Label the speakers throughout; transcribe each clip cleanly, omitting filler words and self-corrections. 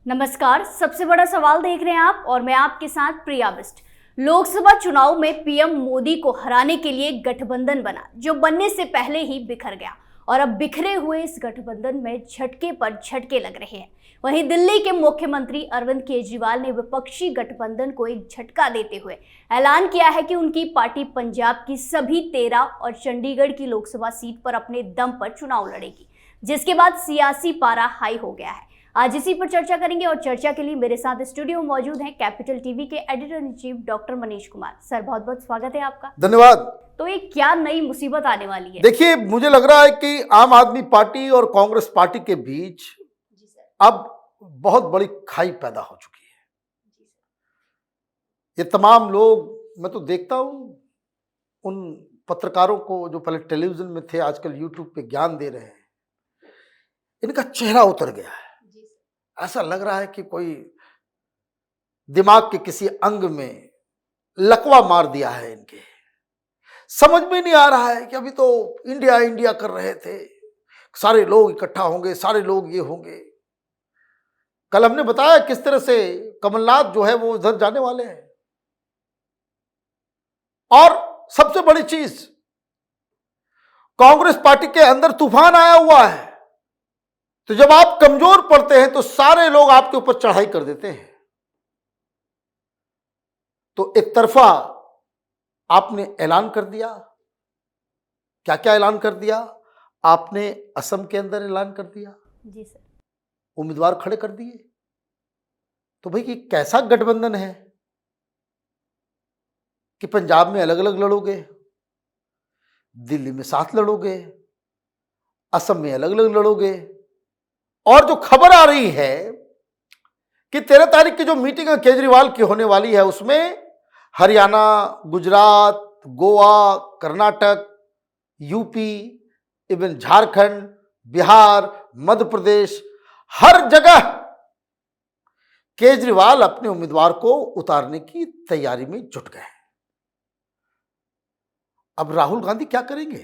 Speaker 1: नमस्कार। सबसे बड़ा सवाल देख रहे हैं आप और मैं आपके साथ प्रिया बिस्ट। लोकसभा चुनाव में पीएम मोदी को हराने के लिए गठबंधन बना जो बनने से पहले ही बिखर गया और अब बिखरे हुए इस गठबंधन में झटके पर झटके लग रहे हैं। वहीं दिल्ली के मुख्यमंत्री अरविंद केजरीवाल ने विपक्षी गठबंधन को एक झटका देते हुए ऐलान किया है कि उनकी पार्टी पंजाब की सभी 13 और चंडीगढ़ की लोकसभा सीट पर अपने दम पर चुनाव लड़ेगी, जिसके बाद सियासी पारा हाई हो गया है। आज इसी पर चर्चा करेंगे और चर्चा के लिए मेरे साथ स्टूडियो में मौजूद हैं कैपिटल टीवी के editor in chief doctor Manish Kumar. Sir, बहुत बहुत स्वागत है आपका।
Speaker 2: धन्यवाद।
Speaker 1: तो ये क्या नई मुसीबत आने वाली है?
Speaker 2: देखिए, मुझे लग रहा है कि आम आदमी पार्टी और कांग्रेस पार्टी के बीच अब बहुत बड़ी खाई पैदा हो चुकी है। ये तमाम लोग, मैं तो देखता हूं उन पत्रकारों को जो पहले टेलीविजन में थे, आजकल यूट्यूब पे ज्ञान दे रहे हैं, इनका चेहरा उतर गया है। ऐसा लग रहा है कि कोई दिमाग के किसी अंग में लकवा मार दिया है इनके। समझ में नहीं आ रहा है कि अभी तो इंडिया इंडिया कर रहे थे, सारे लोग इकट्ठा होंगे, सारे लोग ये होंगे। कल हमने बताया किस तरह से कमलनाथ जो है वो उधर जाने वाले हैं। और सबसे बड़ी चीज, कांग्रेस पार्टी के अंदर तूफान आया हुआ है। तो जब आप कमजोर पड़ते हैं तो सारे लोग आपके ऊपर चढ़ाई कर देते हैं। तो एक तरफा आपने ऐलान कर दिया, क्या क्या ऐलान कर दिया आपने? असम के अंदर ऐलान कर दिया,
Speaker 1: जी सर,
Speaker 2: उम्मीदवार खड़े कर दिए। तो भाई ये कैसा गठबंधन है कि पंजाब में अलग अलग लड़ोगे, दिल्ली में साथ लड़ोगे, असम में अलग अलग लड़ोगे। और जो खबर आ रही है कि 13 तारीख की जो मीटिंग केजरीवाल की होने वाली है, उसमें हरियाणा, गुजरात, गोवा, कर्नाटक, यूपी, इवन झारखंड, बिहार, मध्य प्रदेश, हर जगह केजरीवाल अपने उम्मीदवार को उतारने की तैयारी में जुट गए। अब राहुल गांधी क्या करेंगे?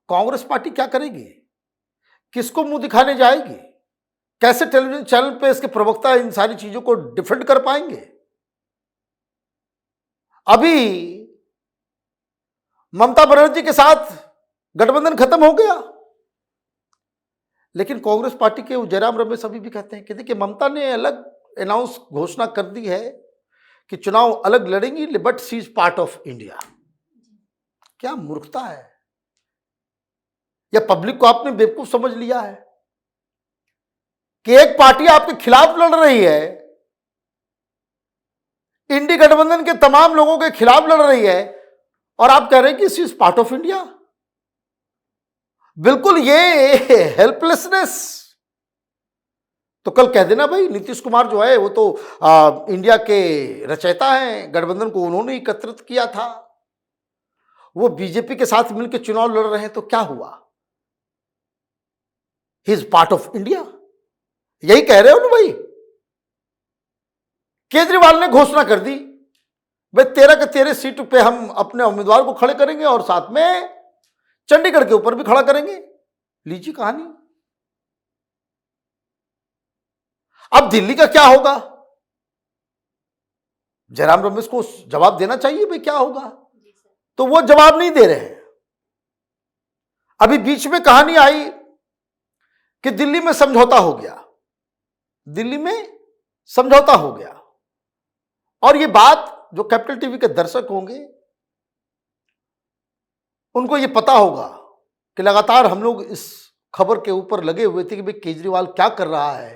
Speaker 2: कांग्रेस पार्टी क्या करेगी? किसको मुंह दिखाने जाएगी? कैसे टेलीविजन चैनल पे इसके प्रवक्ता इन सारी चीजों को डिफेंड कर पाएंगे? अभी ममता बनर्जी के साथ गठबंधन खत्म हो गया, लेकिन कांग्रेस पार्टी के जयराम रमेश अभी भी कहते हैं कि देखिए, ममता ने अलग अनाउंस घोषणा कर दी है कि चुनाव अलग लड़ेंगी, but she is part of India. क्या मूर्खता है! या पब्लिक को आपने बेवकूफ समझ लिया है कि एक पार्टी आपके खिलाफ लड़ रही है, इंडी गठबंधन के तमाम लोगों के खिलाफ लड़ रही है, और आप कह रहे हैं कि she is part of India. बिल्कुल ये हेल्पलेसनेस। तो कल कह देना भाई, नीतीश कुमार जो है वो तो इंडिया के रचयिता हैं, गठबंधन को उन्होंने एकत्रित किया था, वो बीजेपी के साथ मिलकर चुनाव लड़ रहे हैं, तो क्या हुआ? He is part of India. यही कह रहे हो ना भाई? केजरीवाल ने घोषणा कर दी भाई 13 के 13 सीट पे हम अपने उम्मीदवार को खड़े करेंगे और साथ में चंडीगढ़ के ऊपर भी खड़ा करेंगे। लीजिए कहानी। अब दिल्ली का क्या होगा? जयराम रमेश को जवाब देना चाहिए भाई क्या होगा, तो वो जवाब नहीं दे रहे हैं। अभी बीच में कहानी आई कि दिल्ली में समझौता हो गया, दिल्ली में समझौता हो गया। और ये बात जो कैपिटल टीवी के दर्शक होंगे उनको ये पता होगा कि लगातार हम लोग इस खबर के ऊपर लगे हुए थे कि भाई केजरीवाल क्या कर रहा है।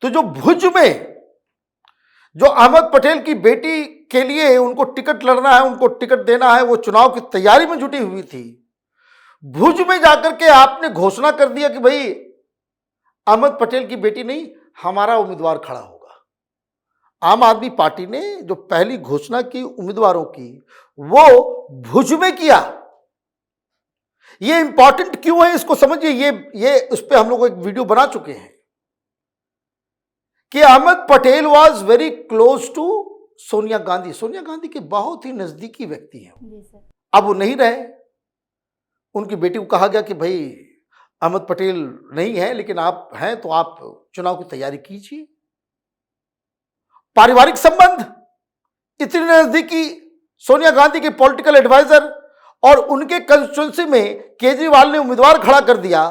Speaker 2: तो जो भुज में जो अहमद पटेल की बेटी के लिए उनको टिकट लड़ना है, उनको टिकट देना है, वो चुनाव की तैयारी में जुटी हुई थी। भुज में जाकर के आपने घोषणा कर दिया कि भाई अहमद पटेल की बेटी नहीं, हमारा उम्मीदवार खड़ा होगा। आम आदमी पार्टी ने जो पहली घोषणा की उम्मीदवारों की, वो भुज में किया। ये इंपॉर्टेंट क्यों है इसको समझिए। ये उस पर हम लोग एक वीडियो बना चुके हैं कि Ahmed Patel was very close to Sonia Gandhi. Sonia Gandhi के बहुत ही नजदीकी व्यक्ति हैं। अब वो नहीं रहे। उनकी बेटी को कहा गया कि भाई अहमद पटेल नहीं है लेकिन आप हैं तो आप चुनाव की तैयारी कीजिए। पारिवारिक संबंध, इतनी नजदीकी सोनिया गांधी के पॉलिटिकल एडवाइजर, और उनके कंस्टिट्यूंसी में केजरीवाल ने उम्मीदवार खड़ा कर दिया,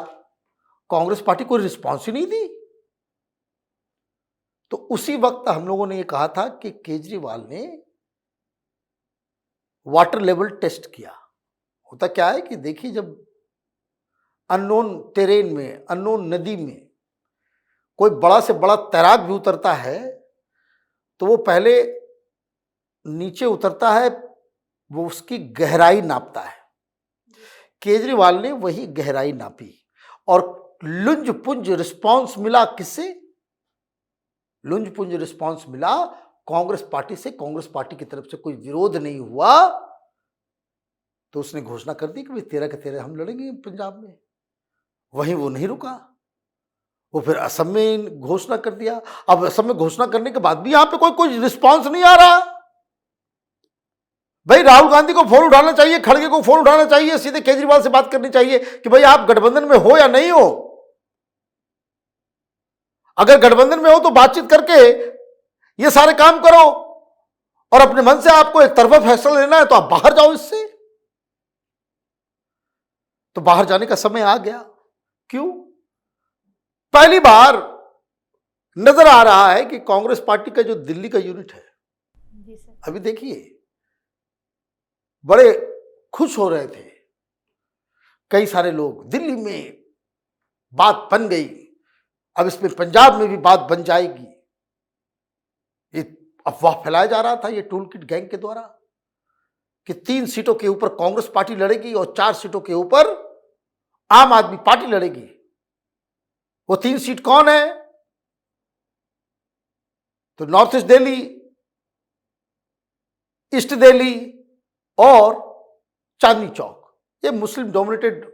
Speaker 2: कांग्रेस पार्टी कोई रिस्पॉन्स ही नहीं दी। तो उसी वक्त हम लोगों ने यह कहा था कि केजरीवाल ने वाटर लेवल टेस्ट किया। होता क्या है कि देखिए, जब अननोन टेरेन में, अननोन नदी में कोई बड़ा से बड़ा तैराक भी उतरता है तो वो पहले नीचे उतरता है, वो उसकी गहराई नापता है। केजरीवाल ने वही गहराई नापी और लुंज पुंज रिस्पांस मिला। किससे? लुंज पुंज रिस्पांस मिला कांग्रेस पार्टी से। कांग्रेस पार्टी की तरफ से कोई विरोध नहीं हुआ तो उसने घोषणा कर दी कि भाई 13 के 13 हम लड़ेंगे पंजाब में। वहीं वो नहीं रुका, वो फिर असम में घोषणा कर दिया। अब असम में घोषणा करने के बाद भी यहां पे कोई रिस्पांस नहीं आ रहा। भाई राहुल गांधी को फोन उठाना चाहिए, खड़गे को फोन उठाना चाहिए, सीधे केजरीवाल से बात करनी चाहिए कि भाई आप गठबंधन में हो या नहीं हो। अगर गठबंधन में हो तो बातचीत करके ये सारे काम करो, और अपने मन से आपको एक तरफा फैसला लेना है तो आप बाहर जाओ इससे। तो बाहर जाने का समय आ गया। क्यों? पहली बार नजर आ रहा है कि कांग्रेस पार्टी का जो दिल्ली का यूनिट है, अभी देखिए बड़े खुश हो रहे थे कई सारे लोग, दिल्ली में बात बन गई, अब इसमें पंजाब में भी बात बन जाएगी। ये अफवाह फैलाया जा रहा था ये टूल किट गैंग के द्वारा कि 3 सीटों के ऊपर कांग्रेस पार्टी लड़ेगी और 4 सीटों के ऊपर आम आदमी पार्टी लड़ेगी। वो 3 सीट कौन है? तो north east Delhi, east Delhi और चांदनी चौक। ये मुस्लिम डोमिनेटेड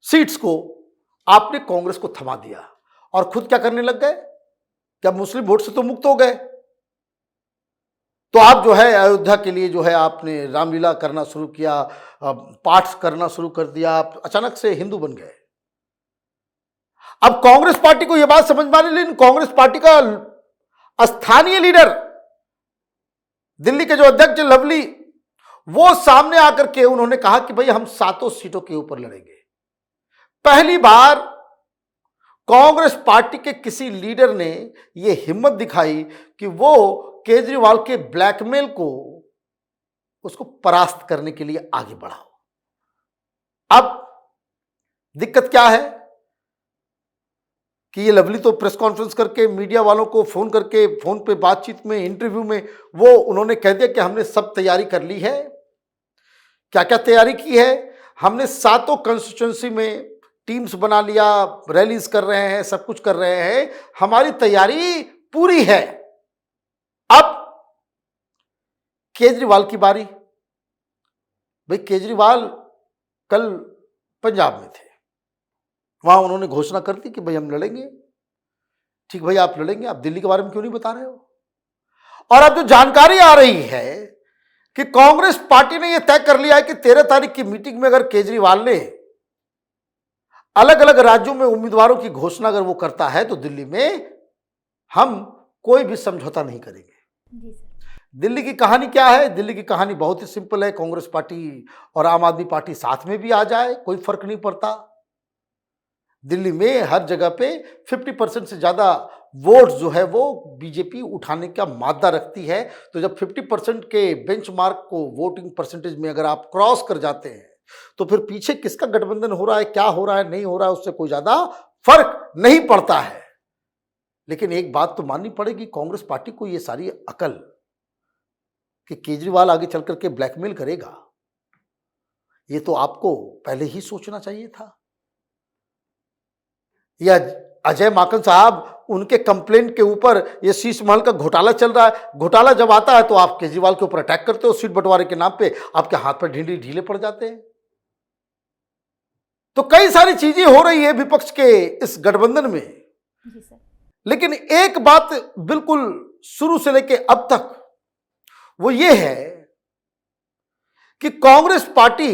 Speaker 2: सीट्स को आपने कांग्रेस को थमा दिया और खुद क्या करने लग गए? क्या मुस्लिम वोट से तो मुक्त हो गए, तो आप जो है अयोध्या के लिए जो है आपने रामलीला करना शुरू किया, पाठ करना शुरू कर दिया, आप अचानक से हिंदू बन गए। अब कांग्रेस पार्टी को यह बात समझ में आ रही, लेकिन कांग्रेस पार्टी का स्थानीय लीडर दिल्ली के जो अध्यक्ष लवली, वो सामने आकर के उन्होंने कहा कि भाई हम 7 सीटों के ऊपर लड़ेंगे। पहली बार कांग्रेस पार्टी के किसी लीडर ने यह हिम्मत दिखाई कि वो केजरीवाल के ब्लैकमेल को, उसको परास्त करने के लिए आगे बढ़ा। अब दिक्कत क्या है कि ये लवली तो प्रेस कॉन्फ्रेंस करके मीडिया वालों को फोन करके, फोन पे बातचीत में, इंटरव्यू में वो उन्होंने कह दिया कि हमने सब तैयारी कर ली है। क्या क्या तैयारी की है? हमने 7 कंस्टिट्यूंसी में टीम्स बना लिया, रैलीज कर रहे हैं, सब कुछ कर रहे हैं, हमारी तैयारी पूरी है। अब केजरीवाल की बारी। भाई केजरीवाल कल पंजाब में थे, वहां उन्होंने घोषणा कर दी कि भाई हम लड़ेंगे। ठीक भाई, आप लड़ेंगे, आप दिल्ली के बारे में क्यों नहीं बता रहे हो? और अब जो जानकारी आ रही है कि कांग्रेस पार्टी ने यह तय कर लिया है कि 13 तारीख की मीटिंग में अगर केजरीवाल ने अलग अलग राज्यों में उम्मीदवारों की घोषणा अगर वो करता है तो दिल्ली में हम कोई भी समझौता नहीं करेंगे। दिल्ली की कहानी क्या है? दिल्ली की कहानी बहुत ही सिंपल है। कांग्रेस पार्टी और आम आदमी पार्टी साथ में भी आ जाए, कोई फर्क नहीं पड़ता। दिल्ली में हर जगह पे 50% से ज्यादा वोट जो है वो बीजेपी उठाने का मादा रखती है। तो जब 50% के बेंचमार्क को वोटिंग परसेंटेज में अगर आप क्रॉस कर जाते हैं तो फिर पीछे किसका गठबंधन हो रहा है, क्या हो रहा है, नहीं हो रहा है, उससे कोई ज्यादा फर्क नहीं पड़ता है। लेकिन एक बात तो माननी पड़ेगी कांग्रेस पार्टी को, ये सारी अकल कि केजरीवाल आगे चल करके ब्लैकमेल करेगा, ये तो आपको पहले ही सोचना चाहिए था। या अजय माकन साहब, उनके कंप्लेंट के ऊपर ये शीश महल का घोटाला चल रहा है, घोटाला जब आता है तो आप केजरीवाल के ऊपर अटैक करते हो, सीट बंटवारे के नाम पे आपके हाथ पर ढीले पड़ जाते हैं। तो कई सारी चीजें हो रही है विपक्ष के इस गठबंधन में। लेकिन एक बात बिल्कुल शुरू से लेके अब तक वो ये है कि कांग्रेस पार्टी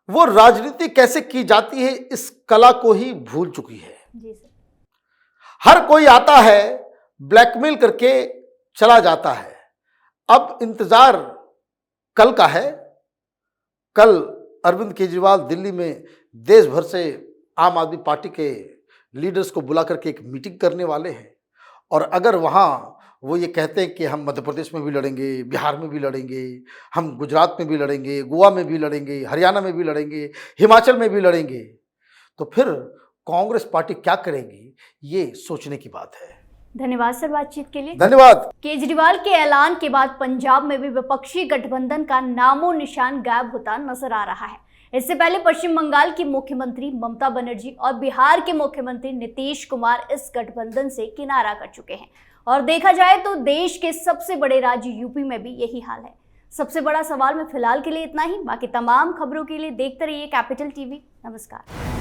Speaker 2: वो राजनीति कैसे की जाती है इस कला को ही भूल चुकी है।
Speaker 1: जी सर।
Speaker 2: हर कोई आता है, ब्लैकमेल करके चला जाता है। अब इंतजार कल का है। कल अरविंद केजरीवाल दिल्ली में देश भर से आम आदमी पार्टी के लीडर्स को बुला करके एक मीटिंग करने वाले हैं, और अगर वहाँ वो ये कहते हैं कि हम मध्य प्रदेश में भी लड़ेंगे, बिहार में भी लड़ेंगे, हम गुजरात में भी लड़ेंगे, गोवा में भी लड़ेंगे, हरियाणा में भी लड़ेंगे, हिमाचल में भी लड़ेंगे, तो फिर कांग्रेस पार्टी क्या करेगी, ये सोचने की बात है।
Speaker 1: धन्यवाद सर बातचीत के लिए।
Speaker 2: धन्यवाद।
Speaker 1: केजरीवाल के ऐलान के बाद पंजाब में भी विपक्षी गठबंधन का नामो निशान गायब होता नजर आ रहा है। इससे पहले पश्चिम बंगाल की मुख्यमंत्री ममता बनर्जी और बिहार के मुख्यमंत्री नीतीश कुमार इस गठबंधन से किनारा कर चुके हैं, और देखा जाए तो देश के सबसे बड़े राज्य यूपी में भी यही हाल है। सबसे बड़ा सवाल में फिलहाल के लिए इतना ही। बाकी तमाम खबरों के लिए देखते रहिए कैपिटल टीवी। नमस्कार।